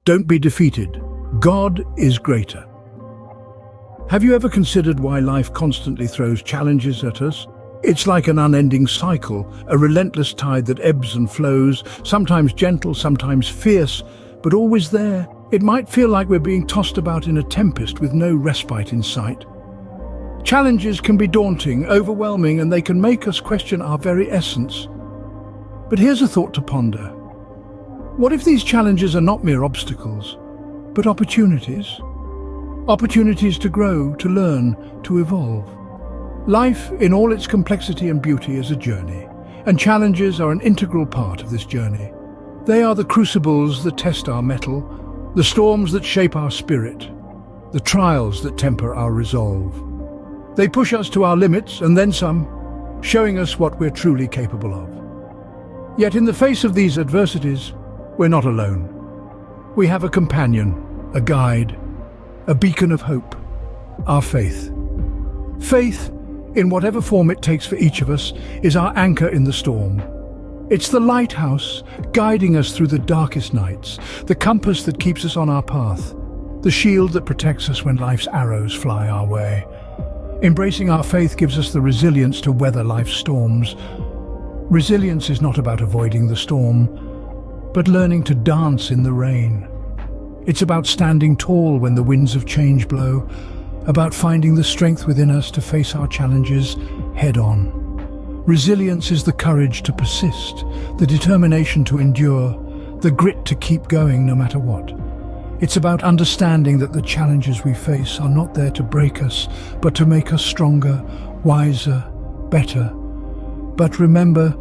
Don't be defeated. God is greater. Have you ever considered why life constantly throws challenges at us? It's like an unending cycle, a relentless tide that ebbs and flows, sometimes gentle, sometimes fierce, but always there. It might feel like we're being tossed about in a tempest with no respite in sight. Challenges can be daunting, overwhelming, and they can make us question our very essence. But here's a thought to ponder. What if these challenges are not mere obstacles, but opportunities? Opportunities to grow, to learn, to evolve. Life, in all its complexity and beauty, is a journey, and challenges are an integral part of this journey. They are the crucibles that test our mettle, the storms that shape our spirit, the trials that temper our resolve. They push us to our limits and then some, showing us what we're truly capable of. Yet in the face of these adversities, we're not alone. We have a companion, a guide, a beacon of hope, our faith. Faith, in whatever form it takes for each of us, is our anchor in the storm. It's the lighthouse guiding us through the darkest nights, the compass that keeps us on our path, the shield that protects us when life's arrows fly our way. Embracing our faith gives us the resilience to weather life's storms. Resilience is not about avoiding the storm, but learning to dance in the rain. It's about standing tall when the winds of change blow, about finding the strength within us to face our challenges head-on. Resilience is the courage to persist, the determination to endure, the grit to keep going no matter what. It's about understanding that the challenges we face are not there to break us, but to make us stronger, wiser, better. But remember,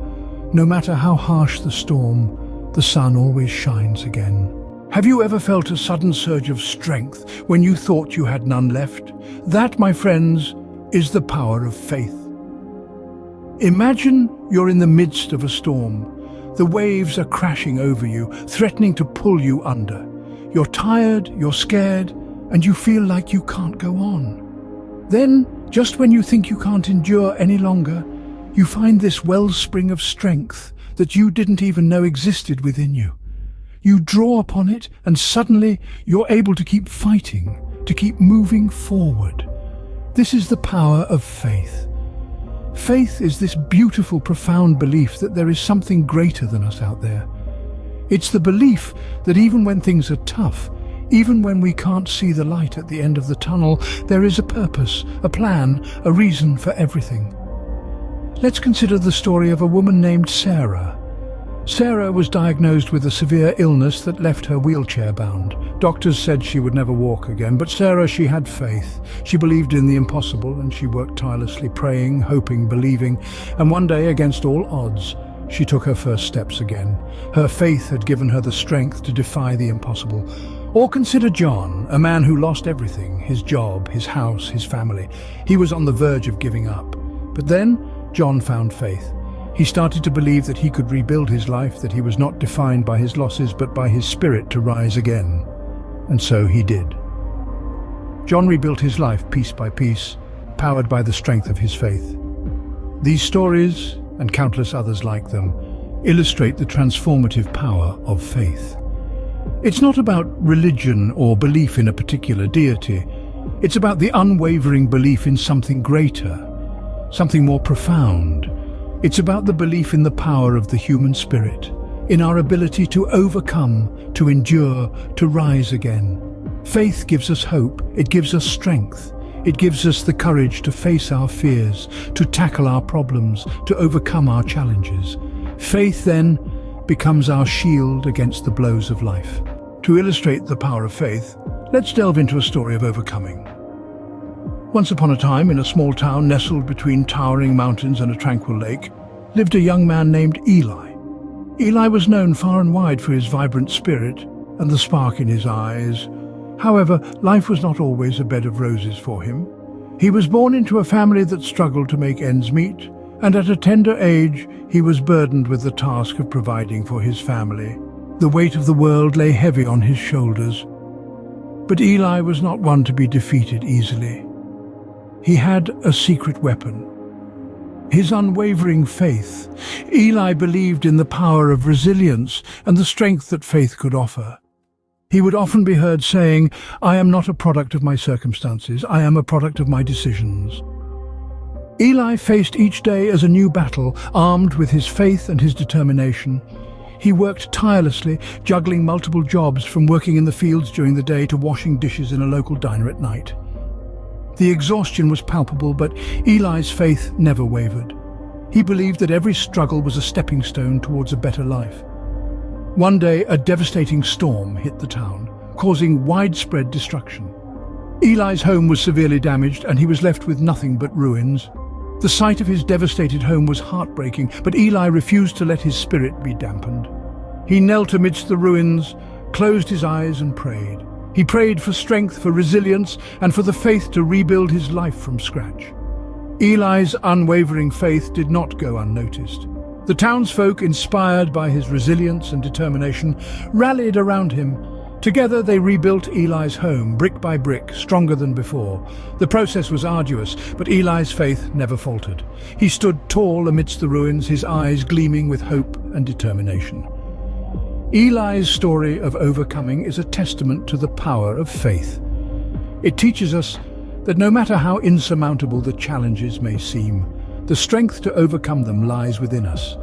no matter how harsh the storm, the sun always shines again. Have you ever felt a sudden surge of strength when you thought you had none left? That, my friends, is the power of faith. Imagine you're in the midst of a storm. The waves are crashing over you, threatening to pull you under. You're tired, you're scared, and you feel like you can't go on. Then, just when you think you can't endure any longer, you find this wellspring of strength that you didn't even know existed within you. You draw upon it, and suddenly you're able to keep fighting, to keep moving forward. This is the power of faith. Faith is this beautiful, profound belief that there is something greater than us out there. It's the belief that even when things are tough, even when we can't see the light at the end of the tunnel, there is a purpose, a plan, a reason for everything. Let's consider the story of a woman named Sarah. Sarah was diagnosed with a severe illness that left her wheelchair-bound. Doctors said she would never walk again, but Sarah, she had faith. She believed in the impossible, and she worked tirelessly, praying, hoping, believing. And one day, against all odds, she took her first steps again. Her faith had given her the strength to defy the impossible. Or consider John, a man who lost everything, his job, his house, his family. He was on the verge of giving up. But then, John found faith. He started to believe that he could rebuild his life, that he was not defined by his losses, but by his spirit to rise again. And so he did. John rebuilt his life piece by piece, powered by the strength of his faith. These stories, and countless others like them, illustrate the transformative power of faith. It's not about religion or belief in a particular deity. It's about the unwavering belief in something greater, something more profound. It's about the belief in the power of the human spirit, in our ability to overcome, to endure, to rise again. Faith gives us hope, it gives us strength, it gives us the courage to face our fears, to tackle our problems, to overcome our challenges. Faith then becomes our shield against the blows of life. To illustrate the power of faith, let's delve into a story of overcoming. Once upon a time, in a small town nestled between towering mountains and a tranquil lake, lived a young man named Eli. Eli was known far and wide for his vibrant spirit and the spark in his eyes. However, life was not always a bed of roses for him. He was born into a family that struggled to make ends meet, and at a tender age, he was burdened with the task of providing for his family. The weight of the world lay heavy on his shoulders. But Eli was not one to be defeated easily. He had a secret weapon. His unwavering faith. Eli believed in the power of resilience and the strength that faith could offer. He would often be heard saying, "I am not a product of my circumstances, I am a product of my decisions." Eli faced each day as a new battle, armed with his faith and his determination. He worked tirelessly, juggling multiple jobs, from working in the fields during the day to washing dishes in a local diner at night. The exhaustion was palpable, but Eli's faith never wavered. He believed that every struggle was a stepping stone towards a better life. One day, a devastating storm hit the town, causing widespread destruction. Eli's home was severely damaged, and he was left with nothing but ruins. The sight of his devastated home was heartbreaking, but Eli refused to let his spirit be dampened. He knelt amidst the ruins, closed his eyes and prayed. He prayed for strength, for resilience, and for the faith to rebuild his life from scratch. Eli's unwavering faith did not go unnoticed. The townsfolk, inspired by his resilience and determination, rallied around him. Together they rebuilt Eli's home, brick by brick, stronger than before. The process was arduous, but Eli's faith never faltered. He stood tall amidst the ruins, his eyes gleaming with hope and determination. Eli's story of overcoming is a testament to the power of faith. It teaches us that no matter how insurmountable the challenges may seem, the strength to overcome them lies within us.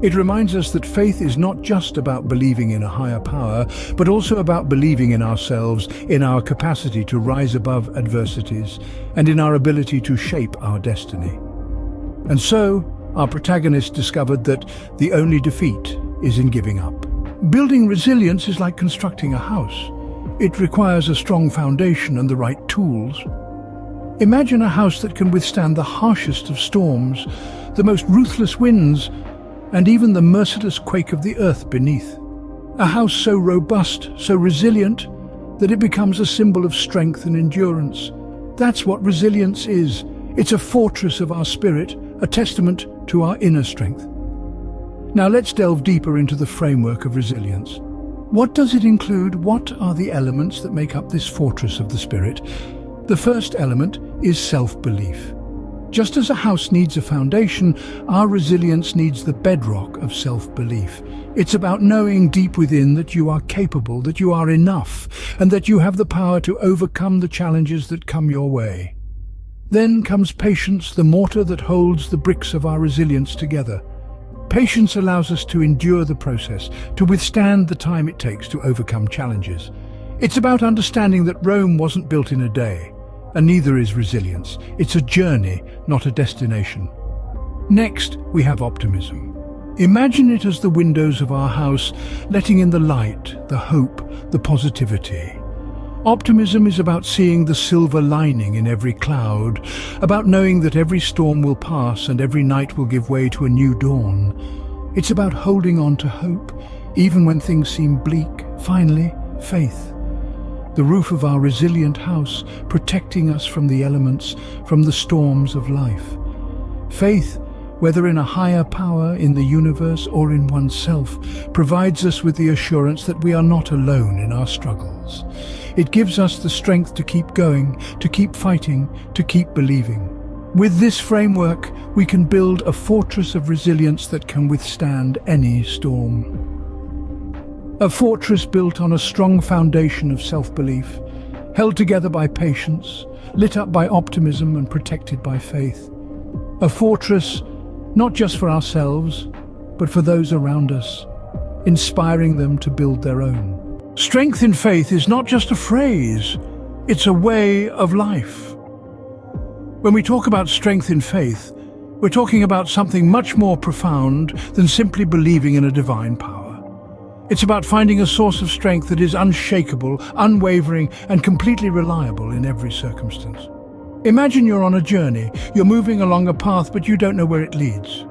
It reminds us that faith is not just about believing in a higher power, but also about believing in ourselves, in our capacity to rise above adversities, and in our ability to shape our destiny. And so, our protagonist discovered that the only defeat is in giving up. Building resilience is like constructing a house. It requires a strong foundation and the right tools. Imagine a house that can withstand the harshest of storms, the most ruthless winds, and even the merciless quake of the earth beneath. A house so robust, so resilient, that it becomes a symbol of strength and endurance. That's what resilience is. It's a fortress of our spirit, a testament to our inner strength. Now let's delve deeper into the framework of resilience. What does it include? What are the elements that make up this fortress of the spirit? The first element is self-belief. Just as a house needs a foundation, our resilience needs the bedrock of self-belief. It's about knowing deep within that you are capable, that you are enough, and that you have the power to overcome the challenges that come your way. Then comes patience, the mortar that holds the bricks of our resilience together. Patience allows us to endure the process, to withstand the time it takes to overcome challenges. It's about understanding that Rome wasn't built in a day. And neither is resilience. It's a journey, not a destination. Next, we have optimism. Imagine it as the windows of our house, letting in the light, the hope, the positivity. Optimism is about seeing the silver lining in every cloud, about knowing that every storm will pass and every night will give way to a new dawn. It's about holding on to hope, even when things seem bleak. Finally, faith. The roof of our resilient house, protecting us from the elements, from the storms of life. Faith, whether in a higher power, in the universe, or in oneself, provides us with the assurance that we are not alone in our struggles. It gives us the strength to keep going, to keep fighting, to keep believing. With this framework, we can build a fortress of resilience that can withstand any storm. A fortress built on a strong foundation of self-belief, held together by patience, lit up by optimism and protected by faith. A fortress not just for ourselves, but for those around us, inspiring them to build their own. Strength in faith is not just a phrase, it's a way of life. When we talk about strength in faith, we're talking about something much more profound than simply believing in a divine power. It's about finding a source of strength that is unshakable, unwavering, and completely reliable in every circumstance. Imagine you're on a journey. You're moving along a path, but you don't know where it leads.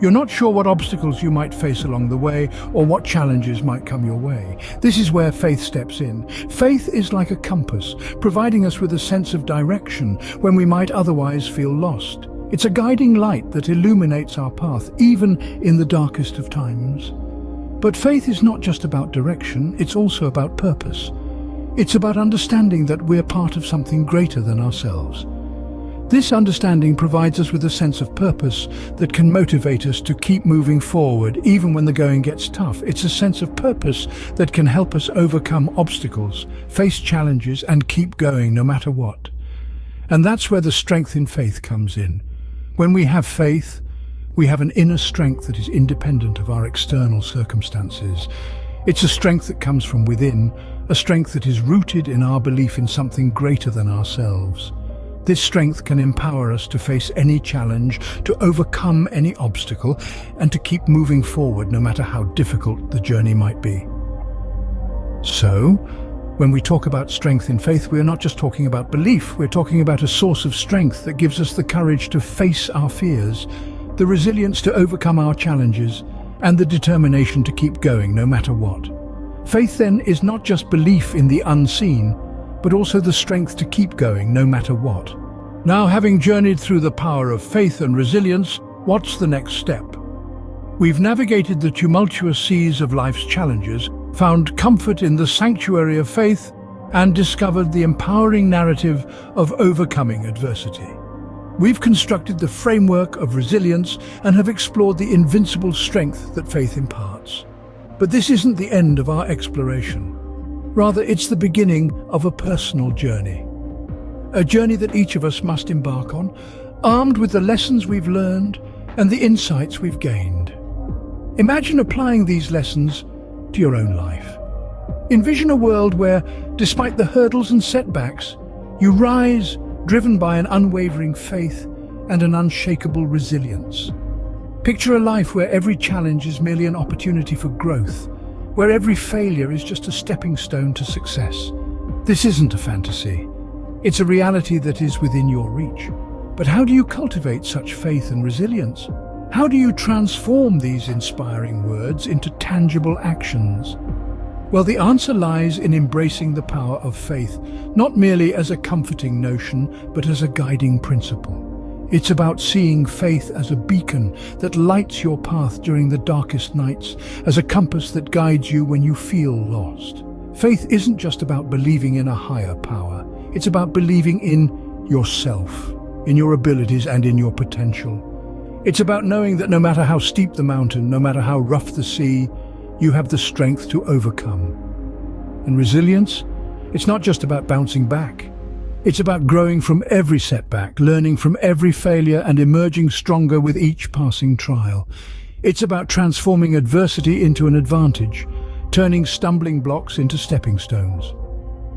You're not sure what obstacles you might face along the way or what challenges might come your way. This is where faith steps in. Faith is like a compass, providing us with a sense of direction when we might otherwise feel lost. It's a guiding light that illuminates our path, even in the darkest of times. But faith is not just about direction, it's also about purpose. It's about understanding that we're part of something greater than ourselves. This understanding provides us with a sense of purpose that can motivate us to keep moving forward even when the going gets tough. It's a sense of purpose that can help us overcome obstacles, face challenges, and keep going no matter what. And that's where the strength in faith comes in. When we have faith, we have an inner strength that is independent of our external circumstances. It's a strength that comes from within, a strength that is rooted in our belief in something greater than ourselves. This strength can empower us to face any challenge, to overcome any obstacle, and to keep moving forward no matter how difficult the journey might be. So, when we talk about strength in faith, we are not just talking about belief, we're talking about a source of strength that gives us the courage to face our fears, the resilience to overcome our challenges, and the determination to keep going no matter what. Faith then is not just belief in the unseen, but also the strength to keep going no matter what. Now, having journeyed through the power of faith and resilience, what's the next step? We've navigated the tumultuous seas of life's challenges, found comfort in the sanctuary of faith, and discovered the empowering narrative of overcoming adversity. We've constructed the framework of resilience and have explored the invincible strength that faith imparts. But this isn't the end of our exploration. Rather, it's the beginning of a personal journey. A journey that each of us must embark on, armed with the lessons we've learned and the insights we've gained. Imagine applying these lessons to your own life. Envision a world where, despite the hurdles and setbacks, you rise, driven by an unwavering faith and an unshakable resilience. Picture a life where every challenge is merely an opportunity for growth, where every failure is just a stepping stone to success. This isn't a fantasy. It's a reality that is within your reach. But how do you cultivate such faith and resilience? How do you transform these inspiring words into tangible actions? Well, the answer lies in embracing the power of faith, not merely as a comforting notion, but as a guiding principle. It's about seeing faith as a beacon that lights your path during the darkest nights, as a compass that guides you when you feel lost. Faith isn't just about believing in a higher power. It's about believing in yourself, in your abilities and in your potential. It's about knowing that no matter how steep the mountain, no matter how rough the sea, you have the strength to overcome. And resilience? It's not just about bouncing back. It's about growing from every setback, learning from every failure and emerging stronger with each passing trial. It's about transforming adversity into an advantage, turning stumbling blocks into stepping stones.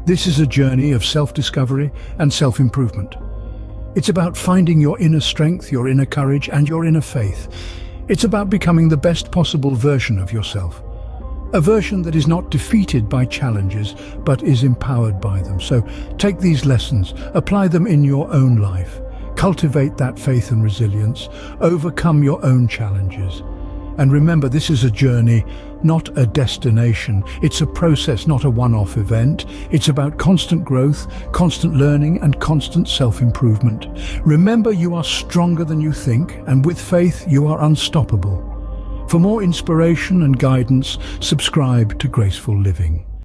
This is a journey of self-discovery and self-improvement. It's about finding your inner strength, your inner courage, and your inner faith. It's about becoming the best possible version of yourself. A version that is not defeated by challenges, but is empowered by them. So take these lessons, apply them in your own life. Cultivate that faith and resilience. Overcome your own challenges. And remember, this is a journey, not a destination. It's a process, not a one-off event. It's about constant growth, constant learning, and constant self-improvement. Remember, you are stronger than you think, and with faith, you are unstoppable. For more inspiration and guidance, subscribe to Graceful Living.